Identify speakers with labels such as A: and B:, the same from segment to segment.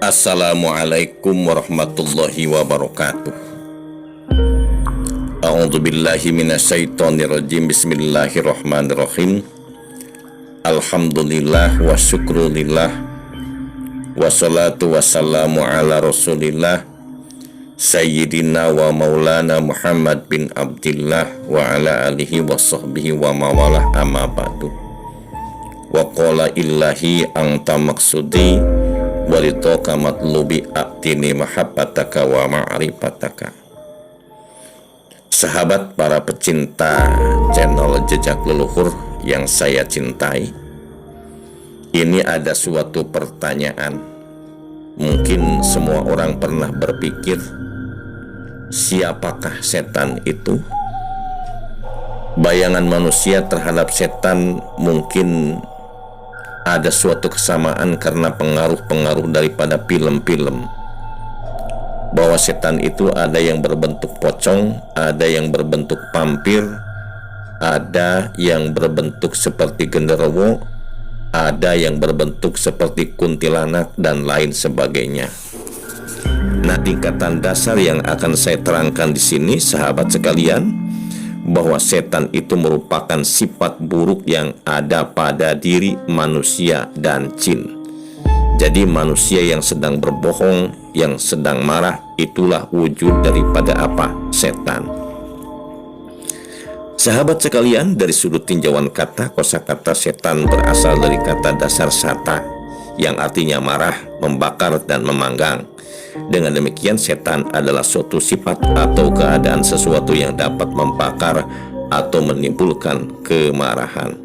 A: Assalamualaikum warahmatullahi wabarakatuh. A'udzubillahi minasyaitonirrajim. Bismillahirrahmanirrahim. Alhamdulillah wa syukrulillah. Wassalatu wassalamu ala rasulillah Sayyidina wa maulana Muhammad bin Abdillah wa ala alihi wa sahbihi wa mawalah amma ba'du. Wa qala illahi anta maksudi walitoka matlubi aktini mahabbataka wa ma'rifataka. Sahabat para pecinta channel Jejak Leluhur yang saya cintai, ini ada suatu pertanyaan. Mungkin semua orang pernah berpikir, siapakah setan itu? Bayangan manusia terhadap setan mungkin ada suatu kesamaan karena pengaruh-pengaruh daripada film-film, bahwa setan itu ada yang berbentuk pocong, ada yang berbentuk vampir, ada yang berbentuk seperti genderuwo, ada yang berbentuk seperti kuntilanak, dan lain sebagainya. Nah, tingkatan dasar yang akan saya terangkan di sini, sahabat sekalian, bahwa setan itu merupakan sifat buruk yang ada pada diri manusia dan jin. Jadi manusia yang sedang berbohong, yang sedang marah, itulah wujud daripada apa? Setan. Sahabat sekalian, dari sudut tinjauan kata, kosakata setan berasal dari kata dasar sata, yang artinya marah, membakar, dan memanggang. Dengan demikian, setan adalah suatu sifat atau keadaan sesuatu yang dapat membakar atau menimbulkan kemarahan.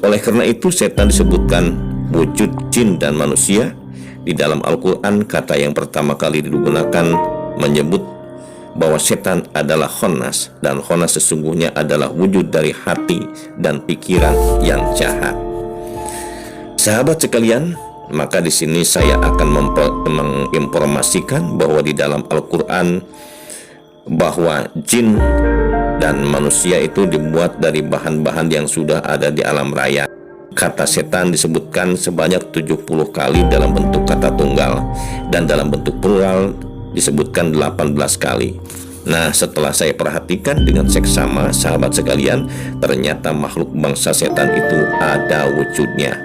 A: Oleh karena itu, setan disebutkan wujud jin dan manusia. Di dalam Al-Quran, kata yang pertama kali digunakan menyebut bahwa setan adalah khonas, dan khonas sesungguhnya adalah wujud dari hati dan pikiran yang jahat. Sahabat sekalian, maka di sini saya akan menginformasikan bahwa di dalam Al-Quran bahwa jin dan manusia itu dibuat dari bahan-bahan yang sudah ada di alam raya. Kata setan disebutkan sebanyak 70 kali dalam bentuk kata tunggal, dan dalam bentuk plural disebutkan 18 kali. Nah, setelah saya perhatikan dengan seksama, sahabat sekalian, ternyata makhluk bangsa setan itu ada wujudnya.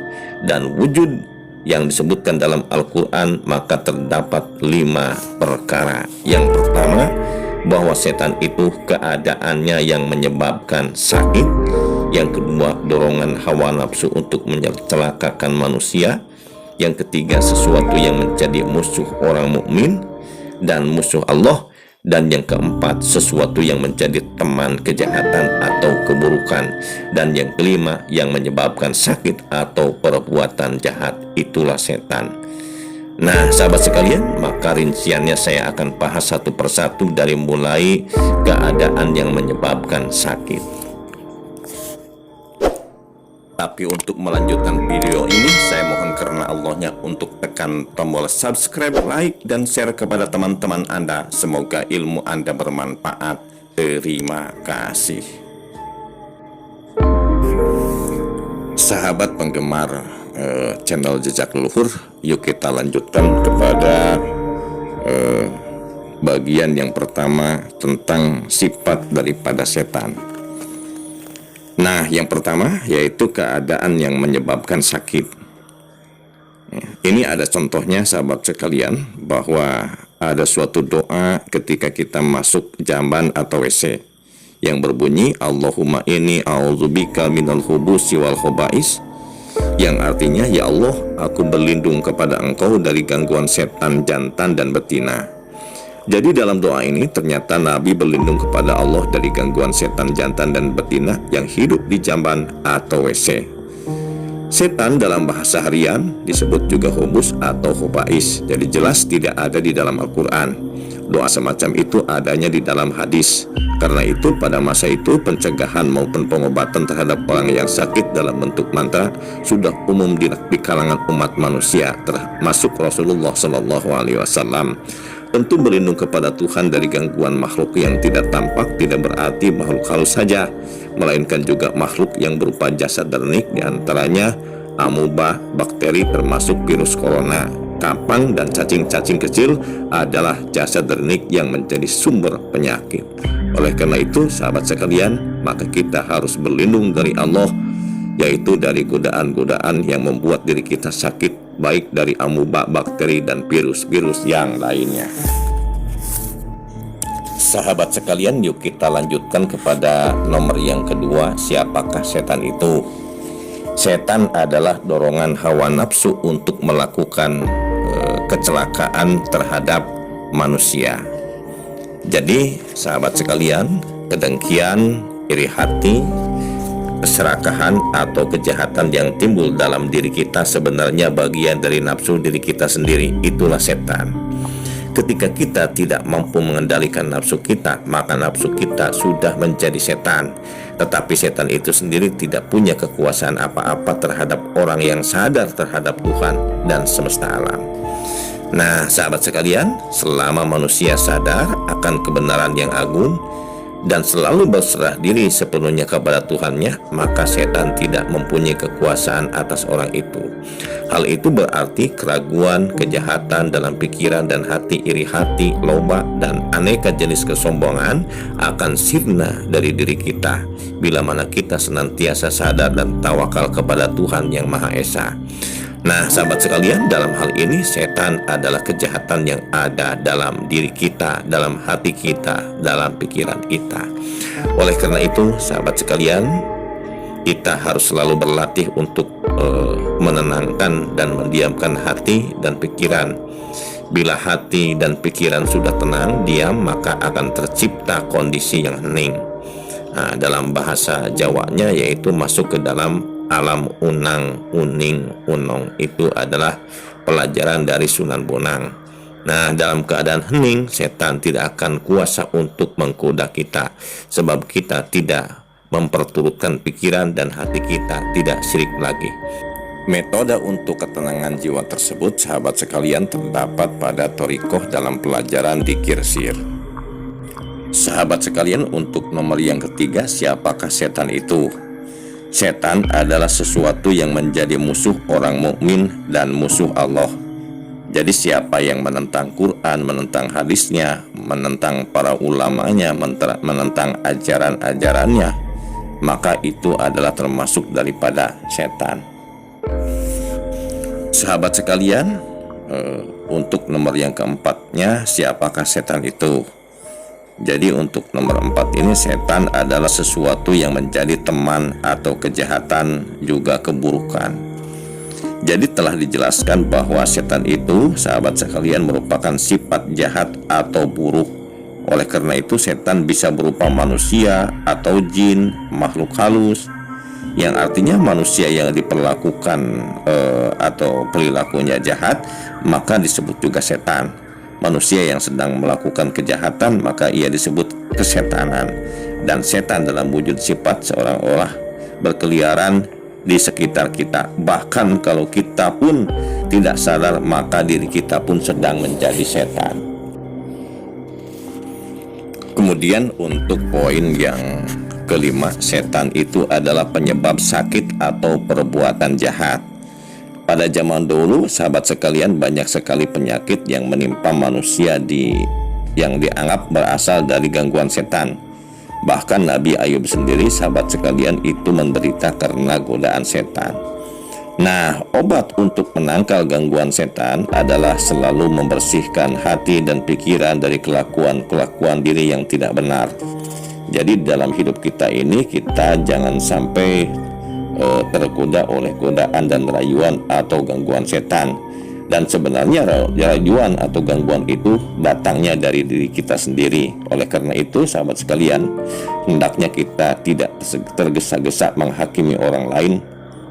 A: Dan wujud yang disebutkan dalam Al-Quran maka terdapat 5 perkara. Yang pertama, bahwa setan itu keadaannya yang menyebabkan sakit. Yang kedua, dorongan hawa nafsu untuk mencelakakan manusia. Yang ketiga, sesuatu yang menjadi musuh orang mukmin dan musuh Allah. Dan yang keempat, sesuatu yang menjadi teman kejahatan atau keburukan. Dan yang kelima, yang menyebabkan sakit atau perbuatan jahat, itulah setan. Nah, sahabat sekalian, maka rinciannya saya akan bahas satu persatu dari mulai keadaan yang menyebabkan sakit. Tapi untuk melanjutkan video ini, saya mohon karena Allahnya untuk tekan tombol subscribe, like, dan share kepada teman-teman Anda. Semoga ilmu Anda bermanfaat. Terima kasih. Sahabat penggemar channel Jejak Leluhur, yuk kita lanjutkan kepada bagian yang pertama tentang sifat daripada setan. Nah, yang pertama yaitu keadaan yang menyebabkan sakit. Ini ada contohnya, sahabat sekalian, bahwa ada suatu doa ketika kita masuk jamban atau WC yang berbunyi Allahumma inni a'udzubika minal khubusi wal khobais, yang artinya, ya Allah, aku berlindung kepada Engkau dari gangguan setan jantan dan betina. Jadi dalam doa ini ternyata Nabi berlindung kepada Allah dari gangguan setan jantan dan betina yang hidup di jamban atau WC. Setan dalam bahasa harian disebut juga hubus atau khobais. Jadi jelas tidak ada di dalam Al-Quran. Doa semacam itu adanya di dalam hadis. Karena itu pada masa itu pencegahan maupun pengobatan terhadap orang yang sakit dalam bentuk mantra sudah umum di kalangan umat manusia, termasuk Rasulullah SAW. Tentu berlindung kepada Tuhan dari gangguan makhluk yang tidak tampak tidak berarti makhluk halus saja, melainkan juga makhluk yang berupa jasad dernik, diantaranya amuba, bakteri termasuk virus corona. kapang dan cacing-cacing kecil adalah jasad dernik yang menjadi sumber penyakit. Oleh karena itu, sahabat sekalian, maka kita harus berlindung dari Allah, yaitu dari godaan-godaan yang membuat diri kita sakit, baik dari amuba, bakteri, dan virus-virus yang lainnya. Sahabat sekalian, yuk kita lanjutkan kepada nomor yang kedua. Siapakah setan itu? Setan adalah dorongan hawa nafsu untuk melakukan kecelakaan terhadap manusia. Jadi sahabat sekalian, kedengkian, iri hati, keserakahan atau kejahatan yang timbul dalam diri kita sebenarnya bagian dari nafsu diri kita sendiri. Itulah setan. Ketika kita tidak mampu mengendalikan nafsu kita, maka nafsu kita sudah menjadi setan. Tetapi setan itu sendiri tidak punya kekuasaan apa-apa terhadap orang yang sadar terhadap Tuhan dan semesta alam. Nah, sahabat sekalian, selama manusia sadar akan kebenaran yang agung dan selalu berserah diri sepenuhnya kepada Tuhannya, maka setan tidak mempunyai kekuasaan atas orang itu. Hal itu berarti keraguan, kejahatan dalam pikiran dan hati, iri hati, loba, dan aneka jenis kesombongan akan sirna dari diri kita bila mana kita senantiasa sadar dan tawakal kepada Tuhan yang Maha Esa. Nah, sahabat sekalian, dalam hal ini setan adalah kejahatan yang ada dalam diri kita, dalam hati kita, dalam pikiran kita. Oleh karena itu, sahabat sekalian, kita harus selalu berlatih untuk menenangkan dan mendiamkan hati dan pikiran. Bila hati dan pikiran sudah tenang, diam, maka akan tercipta kondisi yang hening. Nah, dalam bahasa Jawanya yaitu masuk ke dalam alam unang, uning, unong. Itu adalah pelajaran dari Sunan Bonang. Nah, dalam keadaan hening, setan tidak akan kuasa untuk menggoda kita, sebab kita tidak memperturutkan pikiran dan hati kita tidak syirik lagi. Metode untuk ketenangan jiwa tersebut, sahabat sekalian, terdapat pada Thorikoh dalam pelajaran Dzikir Sir. Sahabat sekalian, untuk nomor yang ketiga, siapakah setan itu? Setan adalah sesuatu yang menjadi musuh orang mukmin dan musuh Allah. Jadi siapa yang menentang Quran, menentang hadisnya, menentang para ulamanya, menentang ajaran-ajarannya, maka itu adalah termasuk daripada setan. Sahabat sekalian, untuk nomor yang keempatnya, siapakah setan itu? Jadi untuk nomor 4 ini, setan adalah sesuatu yang menjadi teman atau kejahatan juga keburukan. Jadi telah dijelaskan bahwa setan itu, sahabat sekalian, merupakan sifat jahat atau buruk. Oleh karena itu setan bisa berupa manusia atau jin, makhluk halus, yang artinya manusia yang diperlakukan atau perilakunya jahat, maka disebut juga setan. Manusia yang sedang melakukan kejahatan, maka ia disebut kesetanan. Dan setan dalam wujud sifat seolah-olah berkeliaran di sekitar kita. Bahkan kalau kita pun tidak sadar, maka diri kita pun sedang menjadi setan. Kemudian untuk poin yang kelima, setan itu adalah penyebab sakit atau perbuatan jahat. Pada zaman dulu, sahabat sekalian, banyak sekali penyakit yang menimpa manusia yang dianggap berasal dari gangguan setan. Bahkan Nabi Ayub sendiri, sahabat sekalian, itu menderita karena godaan setan. Nah, obat untuk menangkal gangguan setan adalah selalu membersihkan hati dan pikiran dari kelakuan diri yang tidak benar. Jadi dalam hidup kita ini, kita jangan sampai tergoda oleh godaan dan rayuan atau gangguan setan. Dan sebenarnya rayuan atau gangguan itu datangnya dari diri kita sendiri. Oleh karena itu, sahabat sekalian, hendaknya kita tidak tergesa-gesa menghakimi orang lain.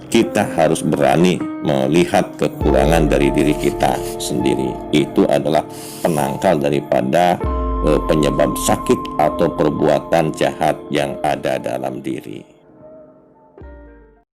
A: Kita harus berani melihat kekurangan dari diri kita sendiri. Itu adalah penangkal daripada penyebab sakit atau perbuatan jahat yang ada dalam diri.